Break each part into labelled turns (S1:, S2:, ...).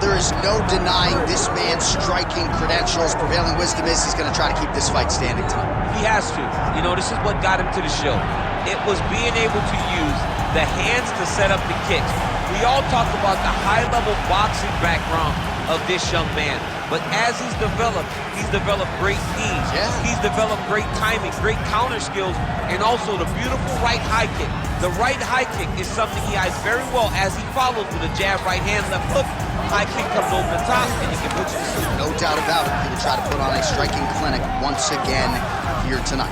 S1: there is no denying this man's striking credentials. Prevailing wisdom is he's going to try to keep this fight standing tonight.
S2: He has to. You know, this is what got him to the show. It was being able to use the hands to set up the kicks. We all talk about the high-level boxing background of this young man. But as he's developed great knees.
S1: Yeah.
S2: He's developed great timing, great counter skills, and also the beautiful right high kick. The right high kick is something he eyes very well as he follows with a jab, right hand, left hook. High kick comes over the top, and he can put you to sleep.
S1: No doubt about it. He will try to put on a striking clinic once again here tonight.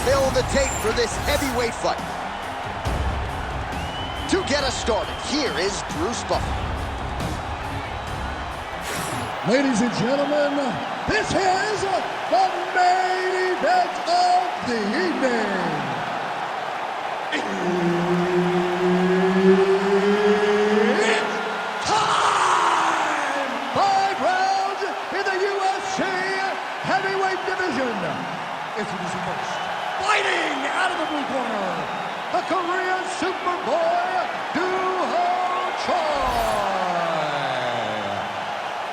S1: Fill the tape for this heavyweight fight. To get us started, here is Bruce Buffer.
S3: Ladies and gentlemen, this is the main event of the evening. It's time! 5 rounds in the UFC heavyweight division. Introducing first. Fighting out of the blue corner, the Korean Superboy, Doo-Ho Choi.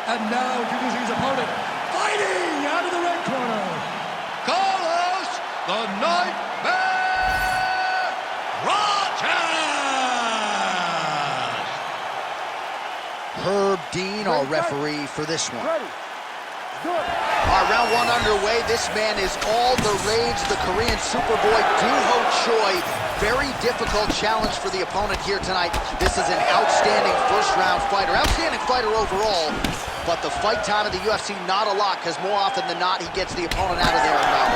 S3: And now introducing his opponent, fighting out of the red corner, Carlos the Nightmare Protest.
S1: Herb Dean, our referee for this one.
S3: Ready. Good.
S1: All right, round 1 underway. This man is all the rage, the Korean Superboy, Doo-Ho Choi. Very difficult challenge for the opponent here tonight. This is an outstanding first-round fighter, outstanding fighter overall. But the fight time of the UFC, not a lot, because more often than not, he gets the opponent out of there in round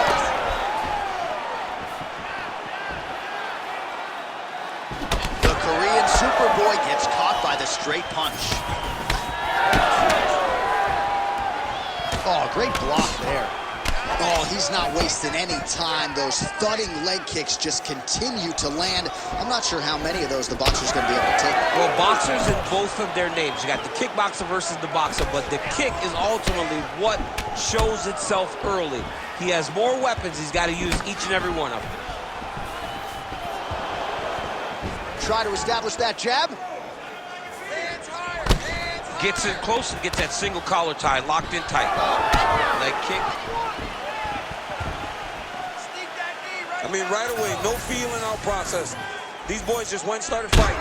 S1: 1. The Korean Superboy gets caught by the straight punch. Oh, great block there. Oh, he's not wasting any time. Those thudding leg kicks just continue to land. I'm not sure how many of those the boxer's going to be able to take.
S2: Well, boxers in both of their names. You got the kickboxer versus the boxer, but the kick is ultimately what shows itself early. He has more weapons. He's got to use each and every one of them.
S1: Try to establish that jab.
S2: Gets in close and gets that single collar tie locked in tight. Leg kick.
S4: I mean, right away, no feeling out process. These boys just went and started fighting.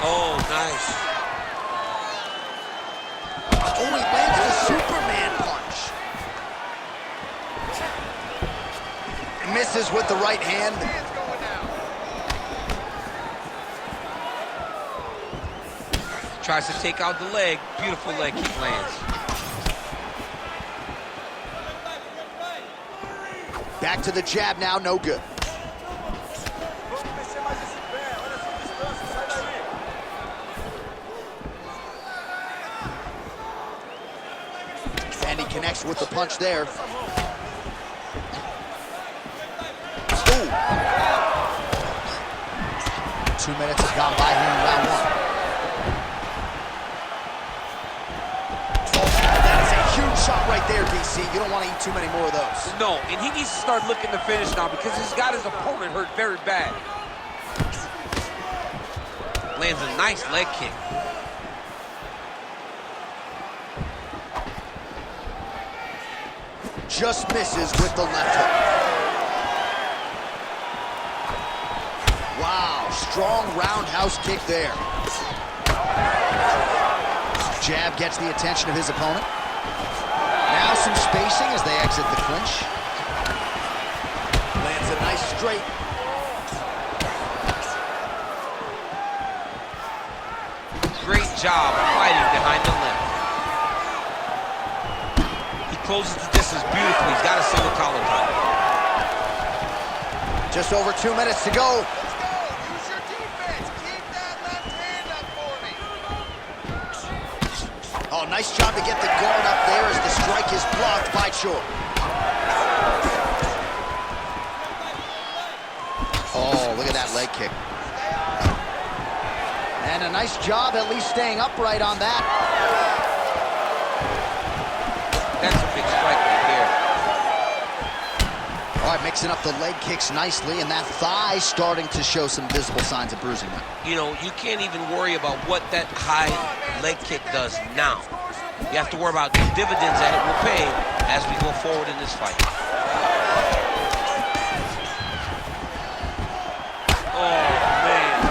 S4: Oh, nice.
S1: Oh, he lands the Superman punch. Misses with the right hand.
S2: Tries to take out the leg. Beautiful leg kick lands.
S1: Back to the jab now, no good. And he connects with the punch there. Ooh. 2 minutes have gone by here in round 1. Shot right there, DC. You don't want to eat too many more of those.
S2: No, and he needs to start looking to finish now because he's got his opponent hurt very bad. Lands a nice leg kick.
S1: Just misses with the left hook. Wow, strong roundhouse kick there. Jab gets the attention of his opponent. Now some spacing as they exit the clinch. Lands a nice straight.
S2: Great job fighting behind the left. He closes the distance beautifully. He's got a single collar tie.
S1: Just over 2 minutes to go.
S5: Let's go. Use your defense. Keep that left hand up for me.
S1: Oh, Oh, nice job to get the guard up there as the strike is blocked by Choi. Oh, look at that leg kick. And a nice job at least staying upright on that.
S2: That's a big strike right there.
S1: All right, mixing up the leg kicks nicely, and that thigh starting to show some visible signs of bruising now.
S2: You know, you can't even worry about what that high leg kick does now. You have to worry about the dividends that it will pay as we go forward in this fight. Oh, man.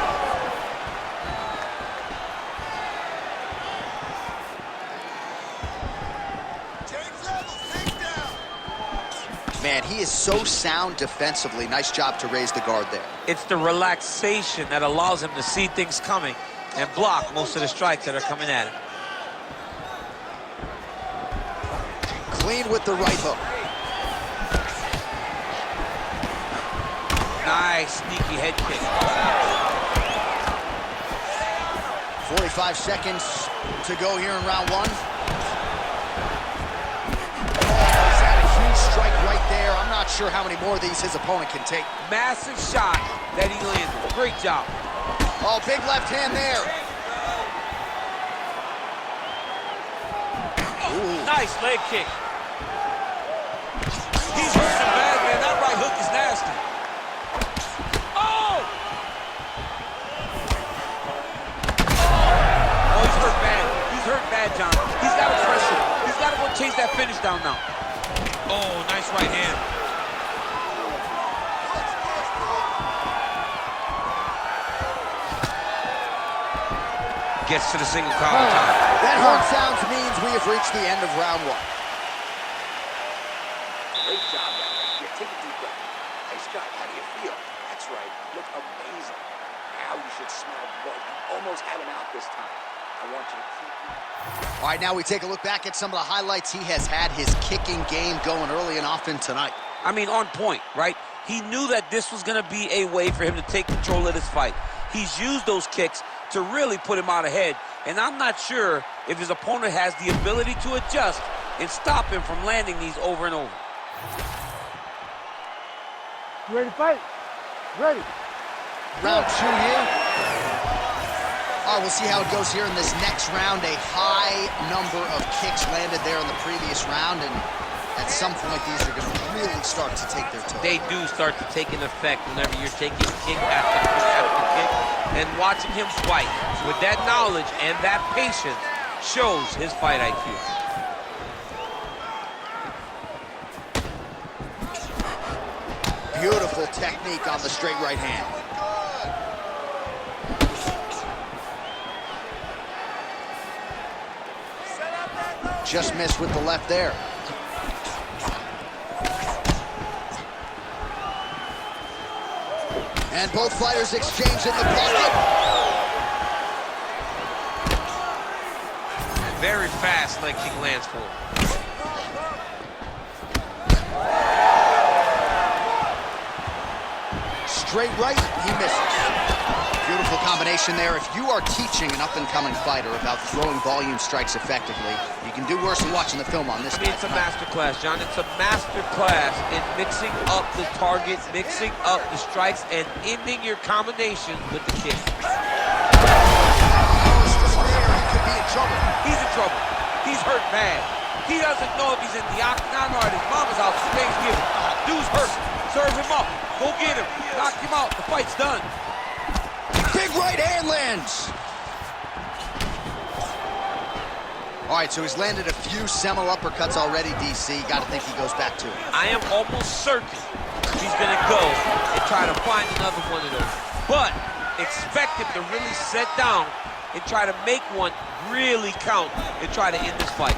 S1: Man, he is so sound defensively. Nice job to raise the guard there.
S2: It's the relaxation that allows him to see things coming and block most of the strikes that are coming at him.
S1: Clean with the right hook.
S2: Nice, sneaky head kick.
S1: 45 seconds to go here in round one. Strike right there. I'm not sure how many more of these his opponent can take.
S2: Massive shot that he landed. Great job.
S1: Oh, big left hand there.
S2: Ooh. Nice leg kick. He's hurting bad, man. That right hook is nasty. Oh! Oh, he's hurt bad. He's hurt bad, John. He's got to press it. He's got to go chase that finish down now. Oh, nice right hand. Gets to the single collar time.
S1: That horn sounds means we have reached the end of round one.
S5: Great job down there. Here, take a deep breath. Nice job. How do you feel? That's right. You look amazing. Now you should smell blood. You almost had him out this time. I want you to keep it.
S1: All right, now we take a look back at some of the highlights he has had his kicking game going early and often tonight.
S2: I mean, on point, right? He knew that this was going to be a way for him to take control of this fight. He's used those kicks to really put him out ahead, and I'm not sure if his opponent has the ability to adjust and stop him from landing these over and over.
S3: You ready to fight? Ready.
S1: Round two here. All right, we'll see how it goes here in this next round. A high number of kicks landed there in the previous round, and at some point, these are going to really start to take their toll.
S2: They do start to take an effect whenever you're taking kick after kick after kick, and watching him fight with that knowledge and that patience shows his fight IQ.
S1: Beautiful technique on the straight right hand. Just missed with the left there. And both fighters exchange in the pocket.
S2: Very fast leg kick lands for him.
S1: Straight right, he misses. Beautiful combination there. If you are teaching an up-and-coming fighter about throwing volume strikes effectively, you can do worse than watching the film on this.
S2: I mean, it's a master class, John. It's a master class in mixing up the target, mixing up the strikes, and ending your combination with the kick.
S1: Oh, it's just there. He could be in trouble.
S2: He's in trouble. He's hurt bad. He doesn't know if he's in the octagon or at his mama's house for Thanksgiving. Dude's hurt. Serve him up. Go get him. Knock him out. The fight's done.
S1: Big right hand lands. All right, so he's landed a few seminal uppercuts already, DC. Got to think he goes back to it.
S2: I am almost certain he's going to go and try to find another one of those. But expect him to really set down and try to make one really count and try to end this fight.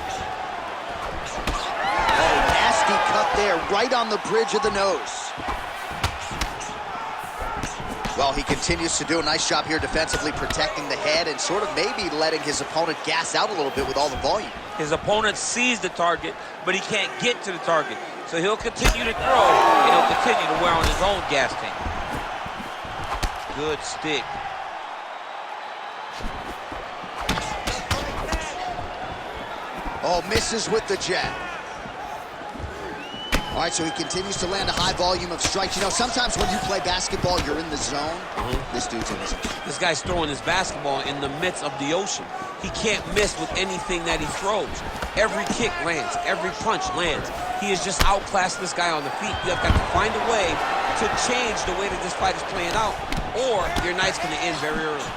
S1: Oh, nasty cut there, right on the bridge of the nose. Well, he continues to do a nice job here defensively, protecting the head and sort of maybe letting his opponent gas out a little bit with all the volume.
S2: His opponent sees the target, but he can't get to the target. So he'll continue to throw, and he'll continue to wear on his own gas tank. Good stick.
S1: Oh, misses with the jab. All right, so he continues to land a high volume of strikes. You know, sometimes when you play basketball, you're in the zone. This dude's in the zone.
S2: This guy's throwing his basketball in the midst of the ocean. He can't miss with anything that he throws. Every kick lands, every punch lands. He is just outclassing this guy on the feet. You have got to find a way to change the way that this fight is playing out, or your night's going to end very early.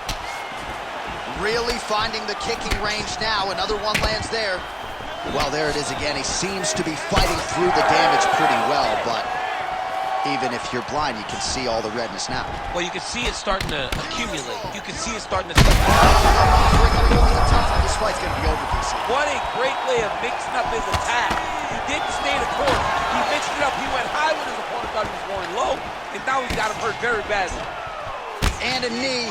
S1: Really finding the kicking range now. Another one lands there. Well, there it is again. He seems to be fighting through the damage pretty well, but even if you're blind, you can see all the redness now.
S2: Well, you can see it starting to accumulate. You can see it starting to...
S1: This fight's going to be over, DC.
S2: What a great way of mixing up his attack. He didn't stay the course. He mixed it up. He went high when his opponent thought he was going low, and now he's got him hurt very badly.
S1: And a knee.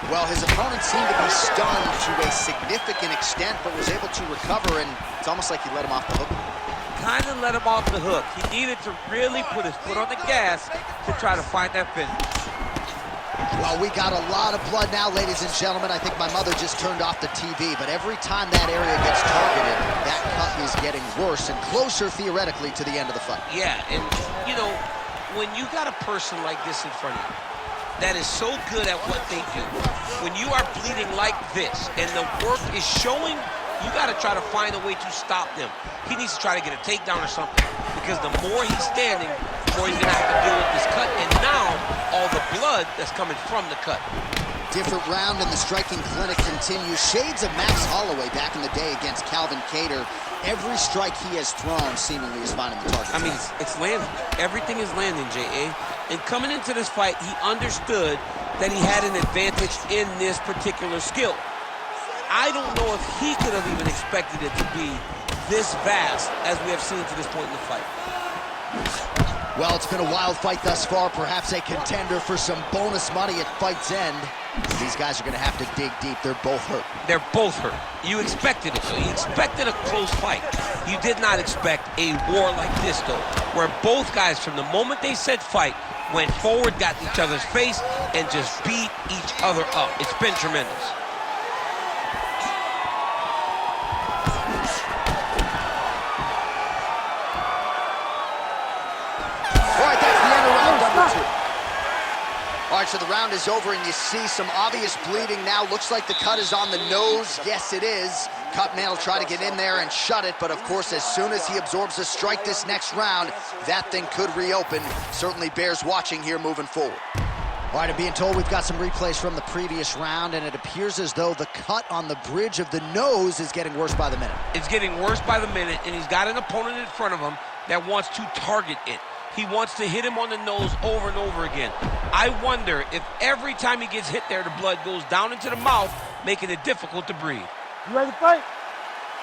S1: Well, his opponent seemed to be stunned to a significant extent, but was able to recover, and it's almost like he let him off the hook.
S2: Kind of let him off the hook. He needed to really put his foot on the gas to try to find that finish.
S1: Well, we got a lot of blood now, ladies and gentlemen. I think my mother just turned off the TV, but every time that area gets targeted, that cut is getting worse and closer, theoretically, to the end of the fight.
S2: Yeah, and, you know, when you got a person like this in front of you, that is so good at what they do. When you are bleeding like this and the work is showing, you got to try to find a way to stop them. He needs to try to get a takedown or something, because the more he's standing, the more he's going to have to deal with this cut, and now all the blood that's coming from the cut.
S1: Different round and the striking clinic continues. Shades of Max Holloway back in the day against Calvin Kattar. Every strike he has thrown seemingly is finding the target.
S2: I mean, it's landing. Everything is landing, J.A. And coming into this fight, he understood that he had an advantage in this particular skill. I don't know if he could have even expected it to be this vast as we have seen to this point in the fight.
S1: Well, it's been a wild fight thus far, perhaps a contender for some bonus money at fight's end. These guys are going to have to dig deep. They're both hurt.
S2: They're both hurt. You expected it, though. You expected a close fight. You did not expect a war like this, though, where both guys, from the moment they said fight, went forward, got in each other's face, and just beat each other up. It's been tremendous.
S1: All right, so the round is over, and you see some obvious bleeding now. Looks like the cut is on the nose. Yes, it is. Cut man will try to get in there and shut it, but of course, as soon as he absorbs a strike this next round, that thing could reopen. Certainly bears watching here moving forward. All right, I'm being told we've got some replays from the previous round, and it appears as though the cut on the bridge of the nose is getting worse by the minute.
S2: It's getting worse by the minute, and he's got an opponent in front of him that wants to target it. He wants to hit him on the nose over and over again. I wonder if every time he gets hit there, the blood goes down into the mouth, making it difficult to breathe.
S3: You ready to fight?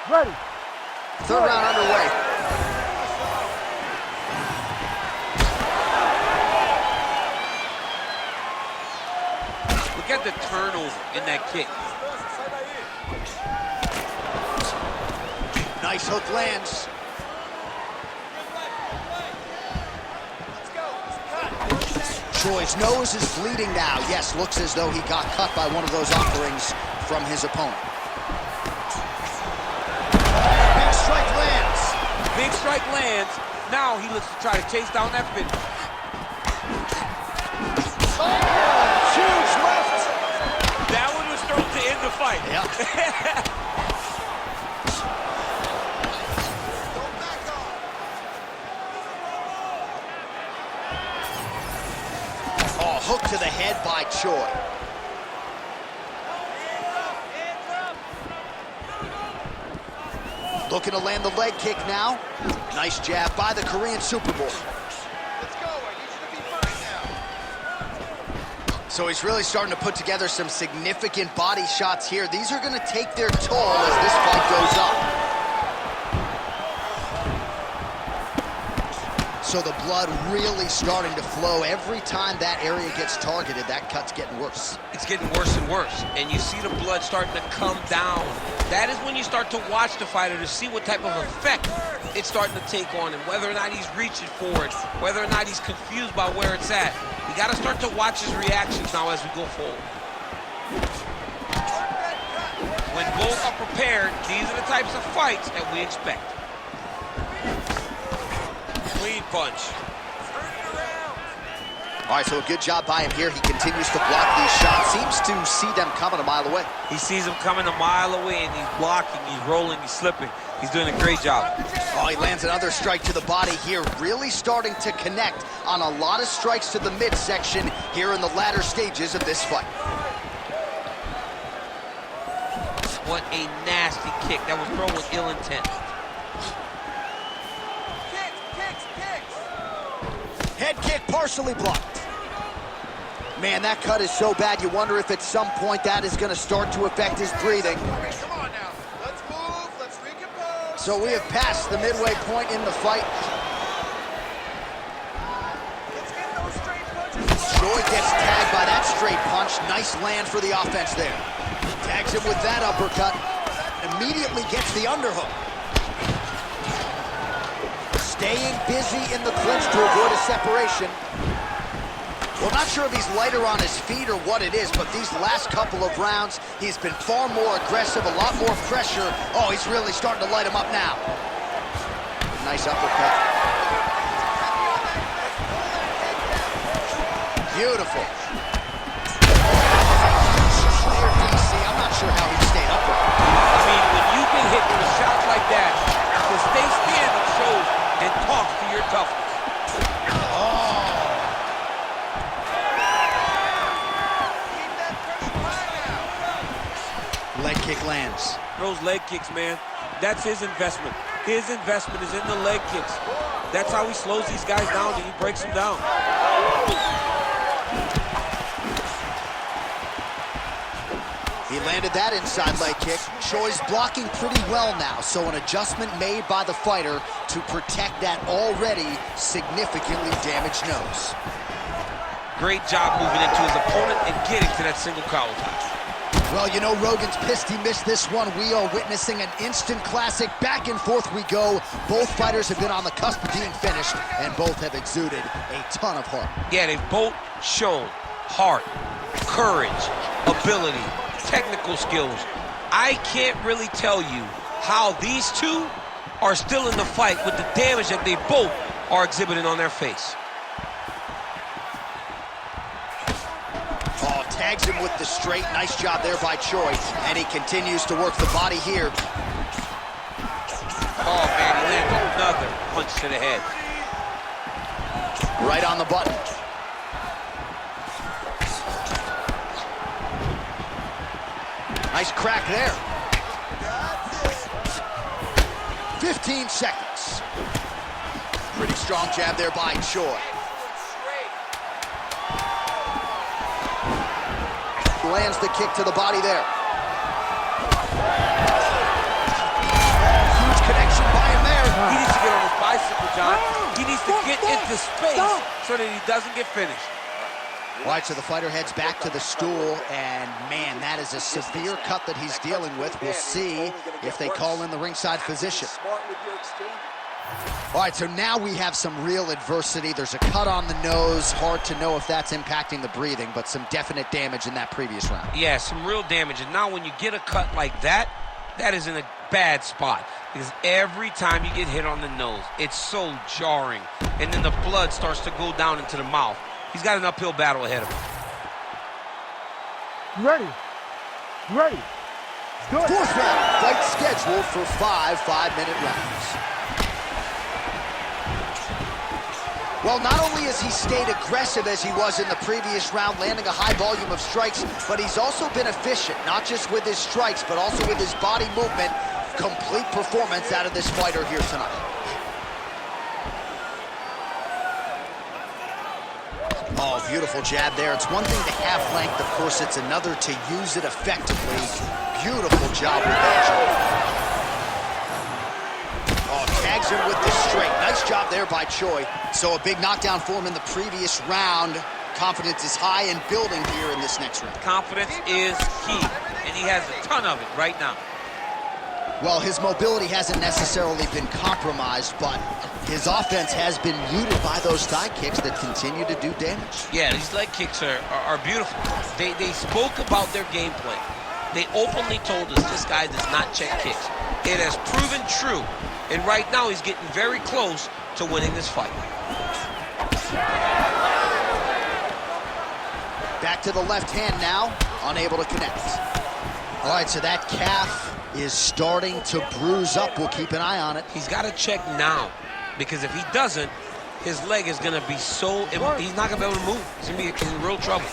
S3: Ready.
S1: Third round underway.
S2: Look at the turnover in that kick.
S1: Nice hook lands. Troy's nose is bleeding now. Yes, looks as though he got cut by one of those offerings from his opponent. Big strike lands.
S2: Big strike lands. Now he looks to try to chase down that finish.
S1: Oh, huge left.
S2: That one was thrown to end the fight.
S1: Yep. Hook to the head by Choi. Looking to land the leg kick now. Nice jab by the Korean Superboy.
S6: Let's go. I need you to be fine now.
S1: So he's really starting to put together some significant body shots here. These are going to take their toll as this fight goes up. So the blood really starting to flow. Every time that area gets targeted, that cut's getting worse.
S2: It's getting worse and worse, and you see the blood starting to come down. That is when you start to watch the fighter to see what type of effect it's starting to take on him, whether or not he's reaching for it, whether or not he's confused by where it's at. We got to start to watch his reactions now as we go forward. When both are prepared, these are the types of fights that we expect.
S4: Clean punch.
S1: All right, so a good job by him here. He continues to block these shots. Seems to see them coming a mile away.
S2: He sees them coming a mile away, and he's blocking, he's rolling, he's slipping. He's doing a great job.
S1: Oh, he lands another strike to the body here. Really starting to connect on a lot of strikes to the midsection here in the latter stages of this fight.
S2: What a nasty kick. That was thrown with ill intent.
S1: Head kick partially blocked. Man, that cut is so bad, you wonder if at some point that is going to start to affect his breathing.
S6: Come on now. Let's move. Let's recompose.
S1: So we have passed the midway point in the fight.
S6: Let's get those straight punches.
S1: Choi gets tagged by that straight punch. Nice land for the offense there. Tags him with that uppercut. Immediately gets the underhook. Staying busy in the clinch to avoid a separation. Well, not sure if he's lighter on his feet or what it is, but these last couple of rounds, he's been far more aggressive, a lot more pressure. Oh, he's really starting to light him up now. Nice uppercut. Beautiful. There, DC. I'm not sure how he stayed up with it.
S2: I mean, when you get hit with a shot like that, to stay standing shows and talks to your toughness.
S1: Leg kick lands.
S2: Those leg kicks, man, that's his investment. His investment is in the leg kicks. That's how he slows these guys down and he breaks them down.
S1: He landed that inside leg kick. Choi's blocking pretty well now, so an adjustment made by the fighter to protect that already significantly damaged nose.
S2: Great job moving into his opponent and getting to that single collar tie.
S1: Well, you know, Rogan's pissed he missed this one. We are witnessing an instant classic. Back and forth we go. Both fighters have been on the cusp of being finished, and both have exuded a ton of heart.
S2: Yeah, they've both shown heart, courage, ability, technical skills. I can't really tell you how these two are still in the fight with the damage that they both are exhibiting on their face.
S1: Oh, tags him with the straight. Nice job there by Choi. And he continues to work the body here.
S2: Oh, man, he lands another punch to the head.
S1: Right on the button. Nice crack there. 15 seconds. Pretty strong jab there by Choi. Lands the kick to the body there. Huge connection by him there.
S2: He needs to get on his bicycle, John. He needs to get into space so that he doesn't get finished.
S1: All right, so the fighter heads back to the stool, and man, that is a severe cut that he's dealing with. We'll see if they call in the ringside physician. All right, so now we have some real adversity. There's a cut on the nose. Hard to know if that's impacting the breathing, but some definite damage in that previous round.
S2: Yeah, some real damage. And now when you get a cut like that, that is in a bad spot. Because every time you get hit on the nose, it's so jarring. And then the blood starts to go down into the mouth. He's got an uphill battle ahead of him.
S3: Ready. Ready. Good.
S1: Fourth round, fight scheduled for 5 5-minute rounds. Well, not only has he stayed aggressive as he was in the previous round, landing a high volume of strikes, but he's also been efficient, not just with his strikes, but also with his body movement. Complete performance out of this fighter here tonight. Oh, beautiful jab there. It's one thing to have length, of course, it's another to use it effectively. Beautiful job with that jab. Oh, tags him with the straight. Nice job there by Choi. So a big knockdown for him in the previous round. Confidence is high and building here in this next round.
S2: Confidence is key, and he has a ton of it right now.
S1: Well, his mobility hasn't necessarily been compromised, but his offense has been muted by those thigh kicks that continue to do damage.
S2: Yeah, these leg kicks are beautiful. They spoke about their game plan. They openly told us this guy does not check kicks. It has proven true, and right now he's getting very close to winning this fight.
S1: Back to the left hand now, unable to connect. All right, so that calf is starting to bruise up. We'll keep an eye on it.
S2: He's got to check now, because if he doesn't, his leg is going to be so... He's not going to be able to move. He's going to be in real trouble.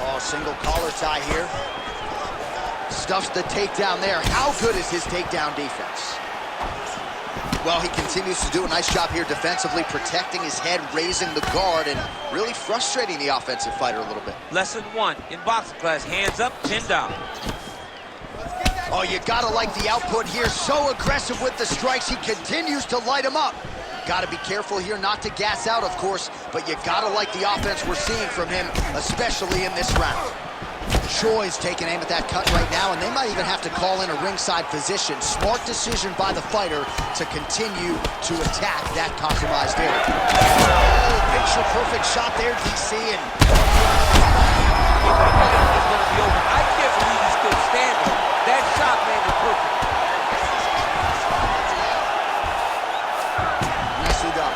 S1: Oh, single collar tie here. Stuffs the takedown there. How good is his takedown defense? Well, he continues to do a nice job here defensively, protecting his head, raising the guard, and really frustrating the offensive fighter a little bit.
S2: Lesson 1 in boxing class, hands up, chin down.
S1: Oh, you gotta like the output here. So aggressive with the strikes. He continues to light him up. Gotta be careful here not to gas out, of course, but you gotta like the offense we're seeing from him, especially in this round. Choi's taking aim at that cut right now, and they might even have to call in a ringside physician. Smart decision by the fighter to continue to attack that compromised area. Oh, picture-perfect shot there, DC, and...
S2: I can't believe he's still standing. That shot, man, is perfect.
S1: Nicely done.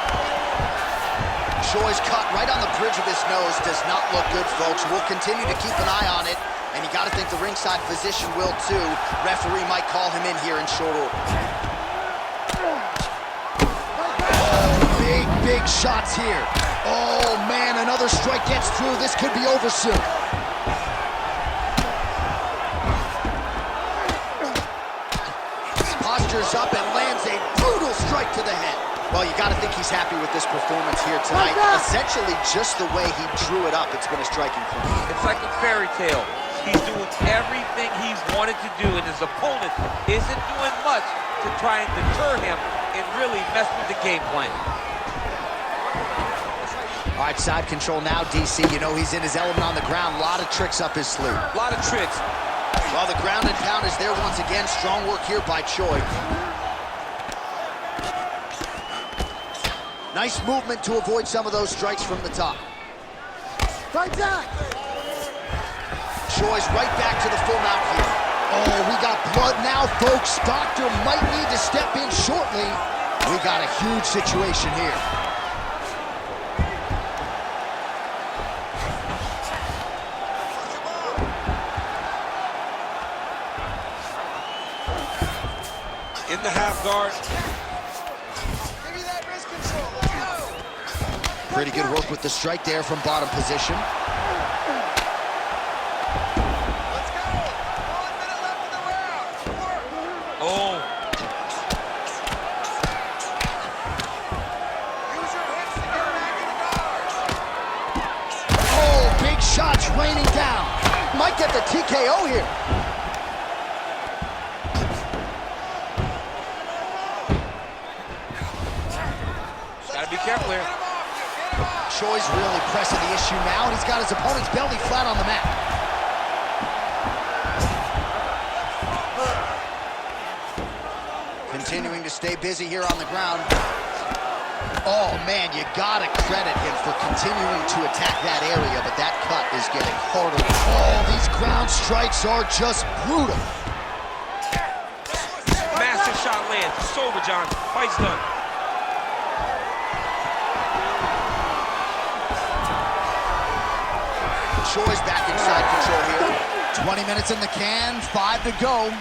S1: Choi's cut right on the bridge of his nose does not look good, folks. We'll continue to keep an eye on it, and you got to think the ringside physician will too. Referee might call him in here in short order. Oh, big shots here. Oh, man, another strike gets through. This could be over soon. Postures up and lands a brutal strike to the head. Well, you got to think he's happy with this performance here tonight. Essentially, just the way he drew it up, it's been a striking point.
S2: It's like a fairy tale. He's doing everything he's wanted to do, and his opponent isn't doing much to try and deter him and really mess with the game plan.
S1: All right, side control now, DC. You know he's in his element on the ground. A lot of tricks up his sleeve.
S2: A lot of tricks.
S1: Well, the ground and pound is there once again. Strong work here by Choi. Nice movement to avoid some of those strikes from the top.
S3: Right down.
S1: Choi's right back to the full mount here. Oh, we got blood now, folks. Doctor might need to step in shortly. We got a huge situation here.
S4: In the half guard.
S6: Give me that wrist control. Let's go.
S1: Pretty good work with the strike there from bottom position.
S6: Let's go. 1 minute left in the round. Work.
S2: Oh.
S6: Use your hips to get back in the guard.
S1: Oh, big shots raining down. Might get the TKO here.
S2: Gotta be careful here.
S1: Choi's really pressing the issue now, and he's got his opponent's belly flat on the mat. Continuing to stay busy here on the ground. Oh, man, you gotta credit him for continuing to attack that area, but that cut is getting harder. Oh, these ground strikes are just brutal.
S2: Massive shot lands. It's over, John. Fight's done.
S1: Choi's back inside control here. 20 minutes in the can, 5 to go.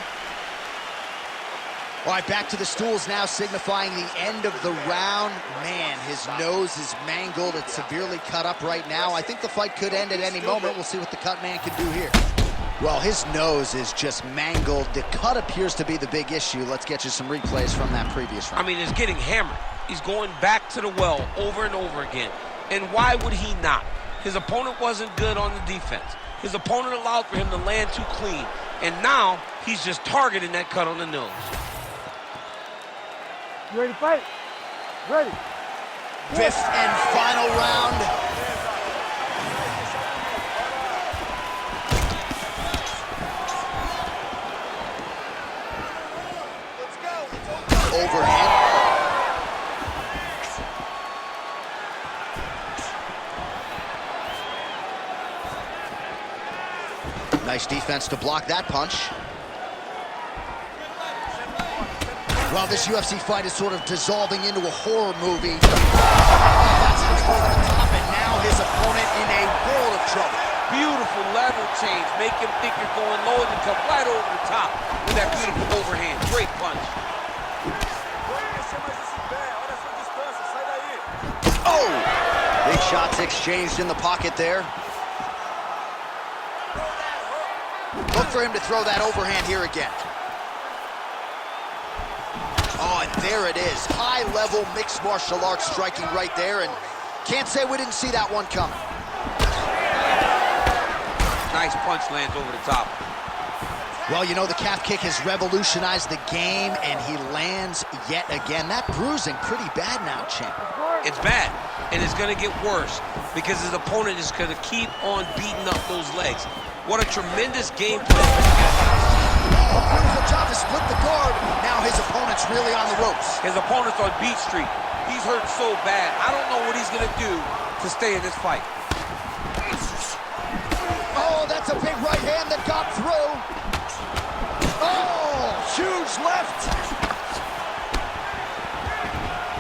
S1: All right, back to the stools now, signifying the end of the round. Man, his nose is mangled. It's severely cut up right now. I think the fight could end at any moment. We'll see what the cut man can do here. Well, his nose is just mangled. The cut appears to be the big issue. Let's get you some replays from that previous round.
S2: I mean, he's getting hammered. He's going back to the well over and over again. And why would he not? His opponent wasn't good on the defense. His opponent allowed for him to land too clean. And now, he's just targeting that cut on the nose.
S3: You ready to fight? Ready.
S1: Fifth and final round.
S6: Let's go.
S1: Overhead. Nice defense to block that punch. Well, this UFC fight is sort of dissolving into a horror movie. That's over the top, and now his opponent in a world of trouble.
S2: Beautiful level change. Make him think you're going low and come right over the top with that beautiful overhand. Great punch.
S1: Oh! Big shots exchanged in the pocket there. Look for him to throw that overhand here again. Oh, and there it is. High-level mixed martial arts striking right there, and can't say we didn't see that one coming.
S2: Nice punch lands over the top.
S1: Well, you know, the calf kick has revolutionized the game, and he lands yet again. That bruising pretty bad now, champ.
S2: It's bad, and it's going to get worse because his opponent is going to keep on beating up those legs. What a tremendous game plan.
S1: Beautiful job to split the guard. Now his opponent's really on the ropes.
S2: His opponent's on beat street. He's hurt so bad. I don't know what he's going to do to stay in this fight.
S1: Oh, that's a big right hand that got through. Oh, huge left.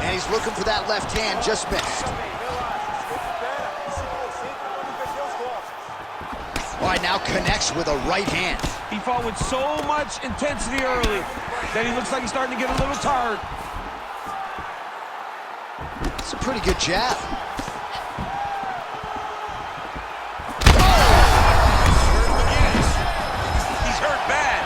S1: And he's looking for that left hand, just missed. All right, now connects with a right hand.
S2: He fought with so much intensity early that he looks like he's starting to get a little tired.
S1: It's a pretty good jab.
S2: He's hurt bad.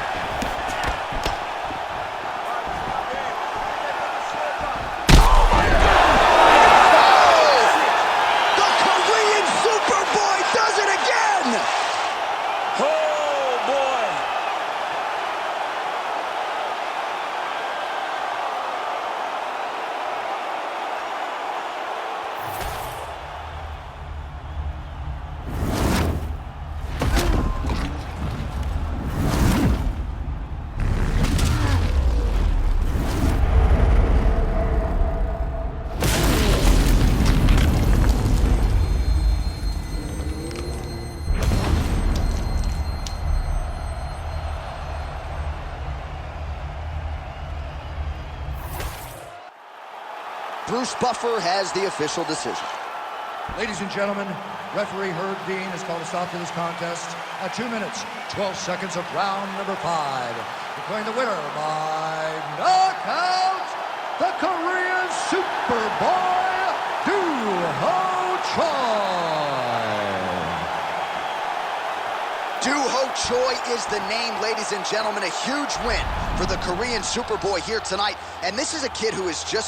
S1: The Korean Superboy does it again!
S2: Oh, boy.
S1: Bruce Buffer has the official decision.
S3: Ladies and gentlemen, referee Herb Dean has called a stop to this contest at 2 minutes, 12 seconds of round number 5. Declaring the winner by knockout, the Korean Superboy, Doo-Ho Choi.
S1: Doo-Ho Choi is the name, ladies and gentlemen. A huge win for the Korean Superboy here tonight. And this is a kid who is just